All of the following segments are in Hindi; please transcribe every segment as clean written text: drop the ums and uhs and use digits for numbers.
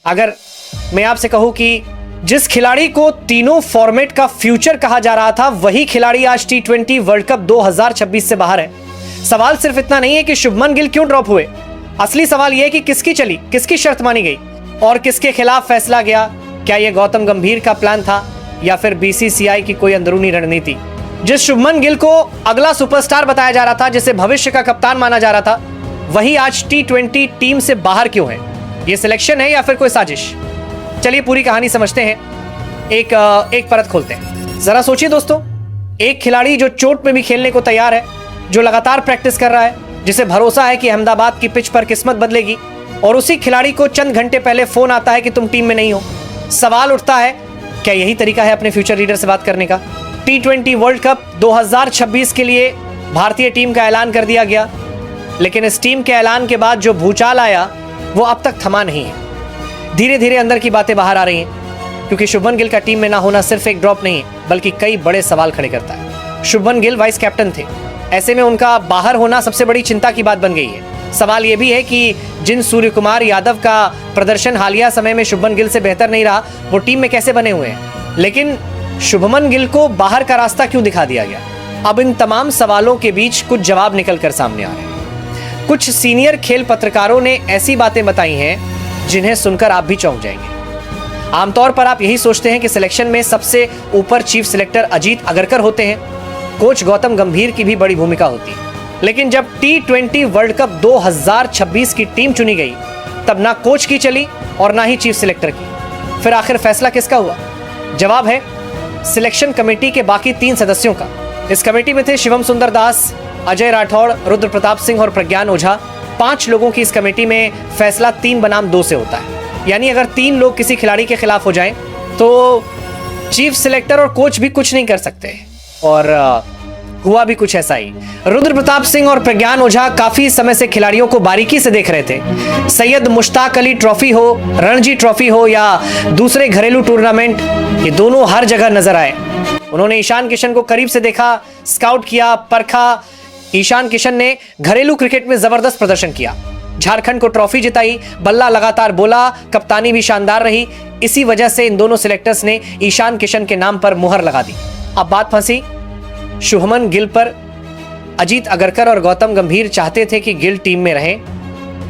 अगर मैं आपसे कहूं कि जिस खिलाड़ी को तीनों फॉर्मेट का फ्यूचर कहा जा रहा था, वही खिलाड़ी आज T20 वर्ल्ड कप 2026 से बाहर है। सवाल सिर्फ इतना नहीं है कि शुभमन गिल क्यों ड्रॉप हुए, असली सवाल यह है कि किसकी चली, किसकी शर्त मानी गई और किसके खिलाफ फैसला गया। क्या यह गौतम गंभीर का प्लान था या फिर BCCI की कोई अंदरूनी रणनीति? जिस शुभमन गिल को अगला सुपरस्टार बताया जा रहा था, जिसे भविष्य का कप्तान माना जा रहा था, वही आज T20 टीम से बाहर क्यों है? यह सिलेक्शन है या फिर कोई साजिश? चलिए पूरी कहानी समझते हैं, एक परत खोलते हैं। जरा सोचिए दोस्तों, एक खिलाड़ी जो चोट में भी खेलने को तैयार है, जो लगातार प्रैक्टिस कर रहा है, जिसे भरोसा है कि अहमदाबाद की पिच पर किस्मत बदलेगी, और उसी खिलाड़ी को चंद घंटे पहले फोन आता है कि तुम टीम में नहीं हो। सवाल उठता है, क्या यही तरीका है अपने फ्यूचर लीडर से बात करने का? T20 वर्ल्ड कप 2026 के लिए भारतीय टीम का ऐलान कर दिया गया, लेकिन इस टीम के ऐलान के बाद जो भूचाल आया वो अब तक थमा नहीं है। धीरे धीरे अंदर की बातें बाहर आ रही हैं, क्योंकि शुभमन गिल का टीम में ना होना सिर्फ एक ड्रॉप नहीं है, बल्कि कई बड़े सवाल खड़े करता है। शुभमन गिल वाइस कैप्टन थे, ऐसे में उनका बाहर होना सबसे बड़ी चिंता की बात बन गई है। सवाल यह भी है कि जिन सूर्यकुमार यादव का प्रदर्शन हालिया समय में शुभमन गिल से बेहतर नहीं रहा, वो टीम में कैसे बने हुए हैं? लेकिन शुभमन गिल को बाहर का रास्ता क्यों दिखा दिया गया? अब इन तमाम सवालों के बीच कुछ जवाब निकल कर सामने आ रहे हैं। कुछ सीनियर खेल पत्रकारों ने ऐसी बातें बताई हैं जिन्हें सुनकर आप भी चौंक जाएंगे। आमतौर पर आप यही सोचते हैं कि सिलेक्शन में सबसे ऊपर चीफ सिलेक्टर अजीत अगरकर होते हैं, कोच गौतम गंभीर की भी बड़ी भूमिका होती है। लेकिन जब T20 वर्ल्ड कप 2026 की टीम चुनी गई, तब ना कोच की चली और ना ही चीफ सिलेक्टर की। फिर आखिर फैसला किसका हुआ? जवाब है सिलेक्शन कमेटी के बाकी 3 सदस्यों का। इस कमेटी में थे शिवम सुंदर दास, अजय राठौड़, रुद्र प्रताप सिंह और प्रज्ञान ओझा। 5 लोगों की इस कमेटी में फैसला 3 बनाम 2 से होता है। यानी अगर 3 लोग किसी खिलाड़ी के खिलाफ हो जाएं, तो चीफ सिलेक्टर और कोच भी कुछ नहीं कर सकते। और हुआ भी कुछ ऐसा ही। रुद्र प्रताप सिंह और प्रज्ञान ओझा काफी समय से खिलाड़ियों को बारीकी से देख रहे थे। सैयद मुश्ताक अली ट्रॉफी हो, रणजी ट्रॉफी हो या दूसरे घरेलू टूर्नामेंट, ये दोनों हर जगह नजर आए। उन्होंने ईशान किशन को करीब से देखा, स्काउट किया, परखा। ईशान किशन ने घरेलू क्रिकेट में जबरदस्त प्रदर्शन किया, झारखंड को ट्रॉफी जिताई, बल्ला लगातार बोला, कप्तानी भी शानदार रही। इसी वजह से इन दोनों सिलेक्टर्स ने ईशान किशन के नाम पर मुहर लगा दी। अब बात फंसी शुभमन गिल पर। अजीत अगरकर और गौतम गंभीर चाहते थे कि गिल टीम में रहे,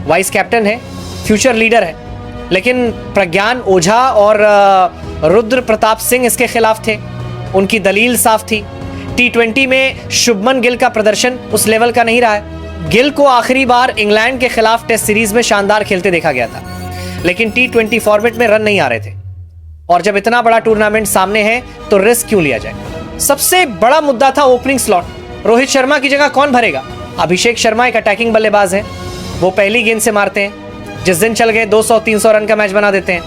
वाइस कैप्टन है, फ्यूचर लीडर है, लेकिन प्रज्ञान ओझा और रुद्र प्रताप सिंह इसके खिलाफ थे। उनकी दलील साफ थी, T20 में शुभमन गिल का प्रदर्शन उस लेवल का नहीं रहा है। गिल को आखिरी बार इंग्लैंड के खिलाफ टेस्ट सीरीज में शानदार खेलते देखा गया था, लेकिन T20 फॉर्मेट में रन नहीं आ रहे थे। और जब इतना बड़ा टूर्नामेंट सामने है तो रिस्क क्यों लिया जाए? सबसे बड़ा मुद्दा था ओपनिंग स्लॉट। रोहित शर्मा की जगह कौन भरेगा? अभिषेक शर्मा एक अटैकिंग बल्लेबाज है, वो पहली गेंद से मारते हैं। जिस दिन चल गए 200-300 रन का मैच बना देते हैं,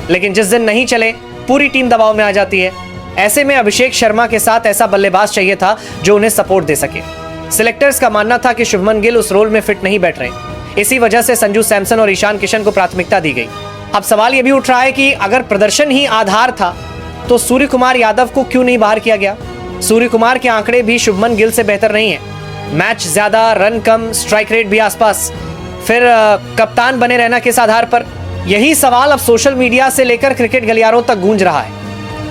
लेकिन जिस दिन नहीं चले पूरी टीम दबाव में आ जाती है। ऐसे में अभिषेक शर्मा के साथ ऐसा बल्लेबाज चाहिए था जो उन्हें सपोर्ट दे सके। सिलेक्टर्स का मानना था कि शुभमन गिल उस रोल में फिट नहीं बैठ रहे। इसी वजह से संजू सैमसन और ईशान किशन को प्राथमिकता दी गई। अब सवाल यह भी उठ रहा है कि अगर प्रदर्शन ही आधार था, तो सूर्यकुमार यादव को क्यों नहीं बाहर किया गया? सूर्यकुमार के आंकड़े भी शुभमन गिल से बेहतर नहीं है। मैच ज्यादा, रन कम, स्ट्राइक रेट भी आसपास। फिर कप्तान बने रहना किस आधार पर? यही सवाल अब सोशल मीडिया से लेकर क्रिकेट गलियारों तक गूंज रहा है।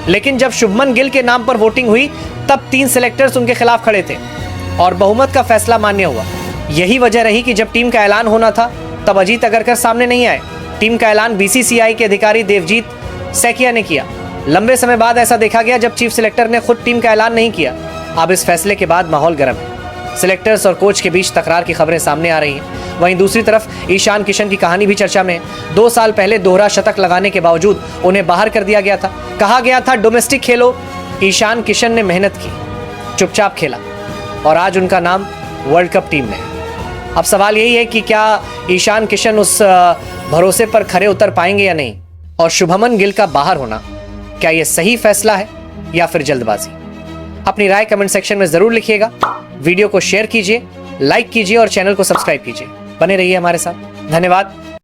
लेकिन जब शुभमन गिल के नाम पर वोटिंग हुई, तब 3 सिलेक्टर्स उनके खिलाफ खड़े थे और बहुमत का फैसला मान्य हुआ। यही वजह रही कि जब टीम का ऐलान होना था, तब अजीत अगरकर सामने नहीं आए। टीम का ऐलान BCCI के अधिकारी देवजीत सैकिया ने किया। लंबे समय बाद ऐसा देखा गया जब चीफ सिलेक्टर ने खुद टीम का ऐलान नहीं किया। अब इस फैसले के बाद माहौल गर्म है। सिलेक्टर्स और कोच के बीच तकरार की खबरें सामने आ रही हैं। वहीं दूसरी तरफ ईशान किशन की कहानी भी चर्चा में है। 2 साल पहले दोहरा शतक लगाने के बावजूद उन्हें बाहर कर दिया गया था। कहा गया था डोमेस्टिक खेलो। ईशान किशन ने मेहनत की, चुपचाप खेला और आज उनका नाम वर्ल्ड कप टीम में है। अब सवाल यही है कि क्या ईशान किशन उस भरोसे पर खरे उतर पाएंगे या नहीं? और शुभमन गिल का बाहर होना, क्या यह सही फैसला है या फिर जल्दबाजी? अपनी राय कमेंट सेक्शन में जरूर लिखिएगा। वीडियो को शेयर कीजिए, लाइक कीजिए और चैनल को सब्सक्राइब कीजिए। बने रहिए हमारे साथ। धन्यवाद।